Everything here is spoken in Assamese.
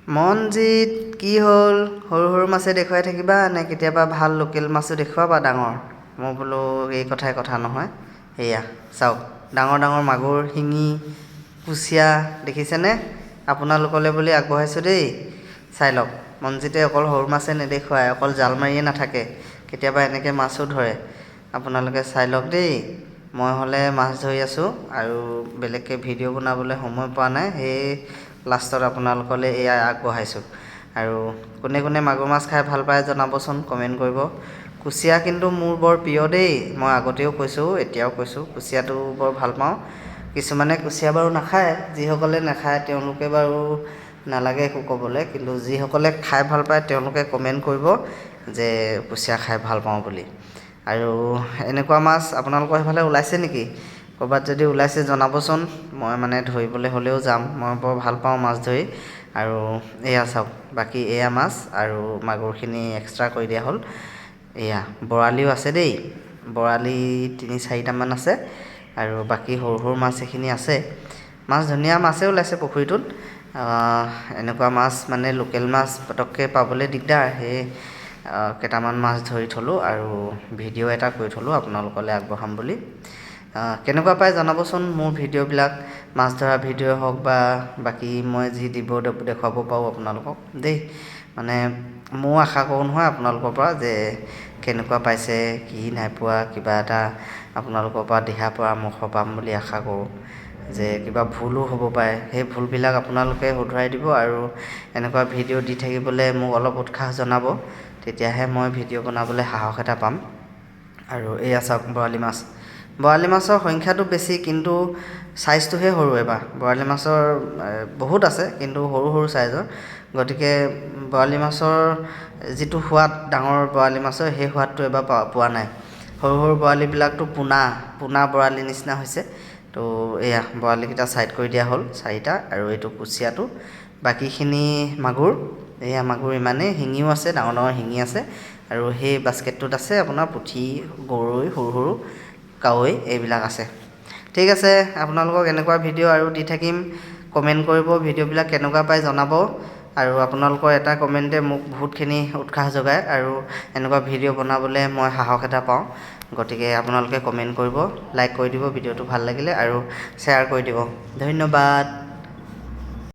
মনজিত কি হ'ল সৰু সৰু মাছে দেখুৱাই থাকিবা নে কেতিয়াবা ভাল লোকেল মাছো দেখুৱাবা ডাঙৰ মই বোলো এই কথাই কথা নহয় এয়া চাওক ডাঙৰ ডাঙৰ মাগুৰ শিঙি কুচিয়া দেখিছেনে আপোনালোকলৈ বুলি আগবঢ়াইছোঁ দেই চাই লওক মনজিতে অকল সৰু মাছে নেদেখুৱায় অকল জাল মাৰিয়ে নাথাকে কেতিয়াবা এনেকৈ মাছো ধৰে আপোনালোকে চাই লওক দেই মই হ'লে মাছ ধৰি আছোঁ আৰু বেলেগকৈ ভিডিঅ' বনাবলৈ সময় পোৱা নাই সেই লাষ্টত আপোনালোকলৈ এয়া আগবঢ়াইছোঁ আৰু কোনে কোনে মাগুৰ মাছ খাই ভাল পায় জনাবচোন কমেণ্ট কৰিব কুচিয়া কিন্তু মোৰ বৰ প্ৰিয় দেই মই আগতেও কৈছোঁ এতিয়াও কৈছোঁ কুচিয়াটো বৰ ভাল পাওঁ কিছুমানে কুচিয়া বাৰু নাখায় যিসকলে নাখায় তেওঁলোকে বাৰু নালাগে একো ক'বলৈ কিন্তু যিসকলে খাই ভাল পায় তেওঁলোকে কমেণ্ট কৰিব যে কুচিয়া খাই ভাল পাওঁ বুলি আৰু এনেকুৱা মাছ আপোনালোকৰ সেইফালে ওলাইছে নেকি ক'ৰবাত যদি ওলাইছে জনাবচোন মই মানে ধৰিবলৈ হ'লেও যাম মই বৰ ভাল পাওঁ মাছ ধৰি আৰু এয়া চাওক বাকী এয়া মাছ আৰু মাগুৰখিনি এক্সট্ৰা কৰি দিয়া হ'ল এয়া বৰালিও আছে দেই বৰালি ৩-৪টামান আছে আৰু বাকী সৰু সৰু মাছ এইখিনি আছে মাছ ধুনীয়া মাছেই ওলাইছে পুখুৰীটোত এনেকুৱা মাছ মানে লোকেল মাছ পটককৈ পাবলৈ দিগদাৰ সেই কেইটামান মাছ ধৰি থ'লোঁ আৰু ভিডিঅ' এটা কৰি থ'লোঁ আপোনালোকলৈ আগবঢ়াম বুলি কেনেকুৱা পায় জনাবচোন মোৰ ভিডিঅ'বিলাক মাছ ধৰা ভিডিঅ' হওক বা বাকী মই যি দেখুৱাব পাৰোঁ আপোনালোকক দেই মানে ময়ো আশা কৰোঁ নহয় আপোনালোকৰ পৰা যে কেনেকুৱা পাইছে কি নাই পোৱা কিবা এটা আপোনালোকৰ পৰা দিহা পৰামৰ্শ পাম বুলি আশা কৰোঁ যে কিবা ভুলো হ'ব পাৰে সেই ভুলবিলাক আপোনালোকে শুধৰাই দিব আৰু এনেকুৱা ভিডিঅ' দি থাকিবলৈ মোক অলপ উৎসাহ জনাব তেতিয়াহে মই ভিডিঅ' বনাবলৈ সাহস এটা পাম আৰু এয়া চাওক বৰালি মাছৰ সংখ্যাটো বেছি কিন্তু চাইজটোহে সৰু এবাৰ বৰালি মাছৰ বহুত আছে কিন্তু সৰু সৰু চাইজৰ গতিকে বৰালি মাছৰ যিটো সোৱাদ ডাঙৰ বৰালি মাছৰ সেই সোৱাদটো এবাৰ পোৱা নাই সৰু সৰু বৰালিবিলাকতো পোনা বৰালি নিচিনা হৈছে তো এয়া বৰালিকেইটা ছাইড কৰি দিয়া হ'ল 4টা আৰু এইটো কুচিয়াটো বাকীখিনি মাগুৰ এয়া মাগুৰ ইমানেই শিঙিও আছে ডাঙৰ ডাঙৰ শিঙি আছে আৰু সেই বাস্কেটটোত আছে আপোনাৰ পুঠি গৰৈ সৰু সৰু কাৱৈ এইবিলাক আছে ঠিক আছে আপোনালোকক এনেকুৱা ভিডিঅ' আৰু দি থাকিম কমেণ্ট কৰিব ভিডিঅ'বিলাক কেনেকুৱা পায় জনাব আৰু আপোনালোকৰ এটা কমেণ্টে মোক বহুতখিনি উৎসাহ যোগায় আৰু এনেকুৱা ভিডিঅ' বনাবলৈ মই সাহস এটা পাওঁ গতিকে আপোনালোকে কমেণ্ট কৰিব লাইক কৰি দিব ভিডিঅ'টো ভাল লাগিলে আৰু শ্বেয়াৰ কৰি দিব ধন্যবাদ